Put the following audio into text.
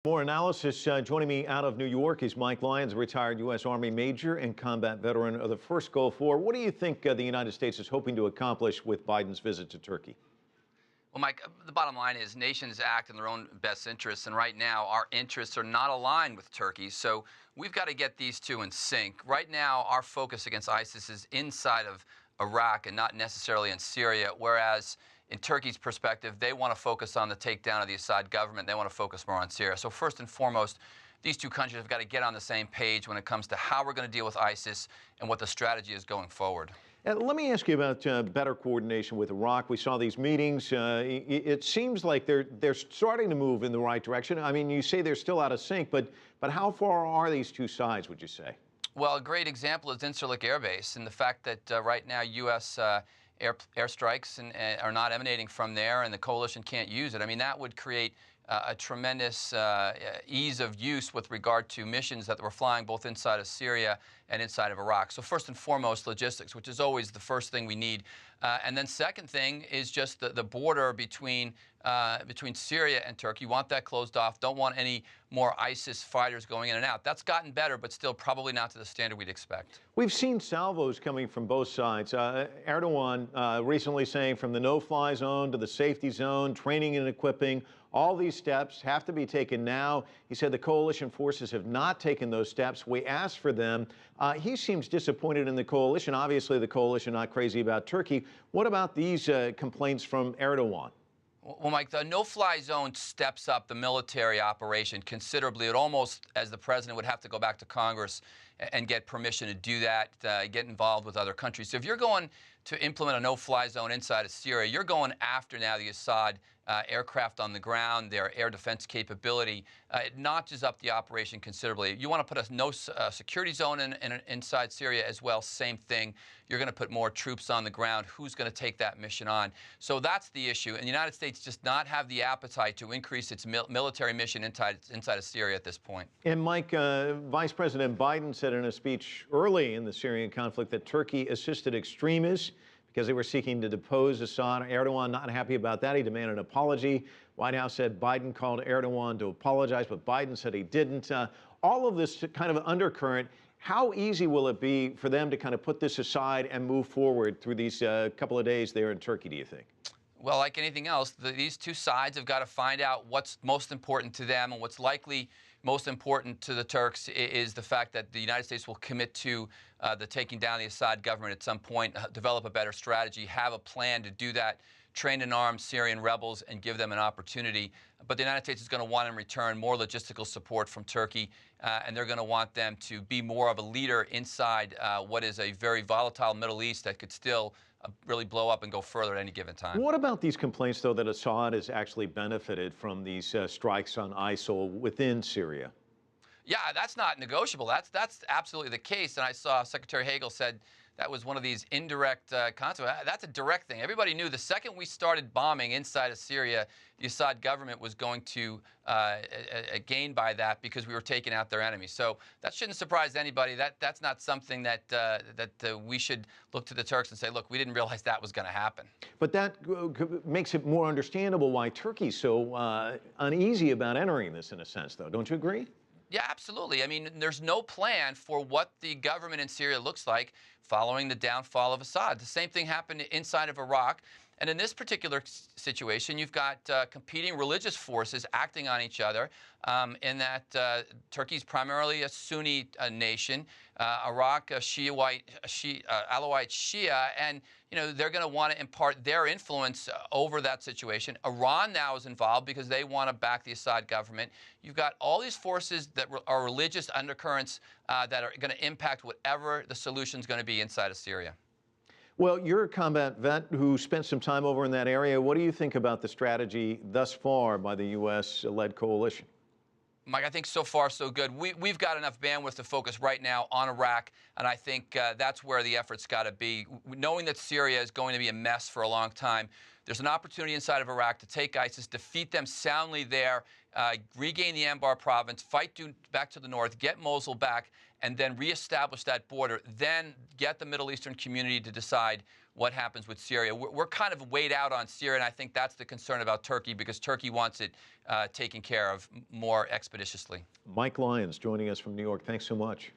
More analysis. Joining me out of New York is Mike Lyons, retired U.S. Army major and combat veteran of the first Gulf War. What do you think the United States is hoping to accomplish with Biden's visit to Turkey? Well, Mike, the bottom line is nations act in their own best interests, and right now our interests are not aligned with Turkey, so we've got to get these two in sync. Right now, our focus against ISIS is inside of Iraq and not necessarily in Syria, whereas in Turkey's perspective, they want to focus on the takedown of the Assad government. They want to focus more on Syria. So first and foremost, these two countries have got to get on the same page when it comes to how we're going to deal with ISIS and what the strategy is going forward. Let me ask you about better coordination with Iraq. We saw these meetings. It seems like they're starting to move in the right direction. I mean, you say they're still out of sync, but how far are these two sides, would you say? Well, a great example is Incirlik Air Base and the fact that right now U.S. Airstrikes are not emanating from there, and the coalition can't use it. I mean, that would create a tremendous ease of use with regard to missions that were flying both inside of Syria and inside of Iraq. So first and foremost, logistics, which is always the first thing we need. And then second thing is just the border between Syria and Turkey. You want that closed off. Don't want any more ISIS fighters going in and out. That's gotten better, but still probably not to the standard we'd expect. We've seen salvos coming from both sides. Erdogan recently saying from the no-fly zone to the safety zone, training and equipping, all these steps have to be taken now. He said the coalition forces have not taken those steps. We asked for them. He seems disappointed in the coalition. Obviously, the coalition not crazy about Turkey. What about these complaints from Erdogan? Well, Mike, the no-fly zone steps up the military operation considerably. It almost, as the president would have to go back to Congress and get permission to do that, get involved with other countries. So if you're going to implement a no-fly zone inside of Syria, you're going after now the Assad aircraft on the ground, their air defense capability. It notches up the operation considerably. You want to put a no security zone inside Syria as well, same thing. You're going to put more troops on the ground. Who's going to take that mission on? So that's the issue. And the United States does not have the appetite to increase its military mission inside of Syria at this point. And Mike, Vice President Biden said in a speech early in the Syrian conflict that Turkey assisted extremists because they were seeking to depose Assad. Erdogan not happy about that. He demanded an apology. White House said Biden called Erdogan to apologize, but Biden said he didn't. All of this kind of undercurrent, how easy will it be for them to kind of put this aside and move forward through these couple of days there in Turkey, do you think? Well, like anything else, these two sides have got to find out what's most important to them, and what's likely most important to the Turks is the fact that the United States will commit to the taking down the Assad government at some point, develop a better strategy, have a plan to do that, train and arm Syrian rebels and give them an opportunity. But the United States is going to want in return more logistical support from Turkey, and they're going to want them to be more of a leader inside what is a very volatile Middle East that could still really blow up and go further at any given time. What about these complaints, though, that Assad has actually benefited from these strikes on ISIL within Syria? Yeah, that's not negotiable. That's absolutely the case. And I saw Secretary Hagel said that was one of these indirect consequences. That's a direct thing. Everybody knew the second we started bombing inside of Syria, the Assad government was going to gain by that because we were taking out their enemies. So that shouldn't surprise anybody. That's not something that we should look to the Turks and say, look, we didn't realize that was going to happen. But that makes it more understandable why Turkey's so uneasy about entering this in a sense, though. Don't you agree? Yeah, absolutely. I mean, there's no plan for what the government in Syria looks like following the downfall of Assad. The same thing happened inside of Iraq. And in this particular situation, you've got competing religious forces acting on each other in that Turkey's primarily a Sunni nation, Iraq, a Alawite Shia, and they're going to want to impart their influence over that situation. Iran now is involved because they want to back the Assad government. You've got all these forces that are religious undercurrents that are going to impact whatever the solution is going to be inside of Syria. Well, you're a combat vet who spent some time over in that area. What do you think about the strategy thus far by the U.S.-led coalition? Mike, I think so far so good. We've got enough bandwidth to focus right now on Iraq, and I think that's where the effort's got to be. Knowing that Syria is going to be a mess for a long time, there's an opportunity inside of Iraq to take ISIS, defeat them soundly there, regain the Anbar province, fight back to the north, get Mosul back, and then reestablish that border, then get the Middle Eastern community to decide what happens with Syria. We're kind of weighed out on Syria, and I think that's the concern about Turkey, because Turkey wants it taken care of more expeditiously. Mike Lyons joining us from New York. Thanks so much.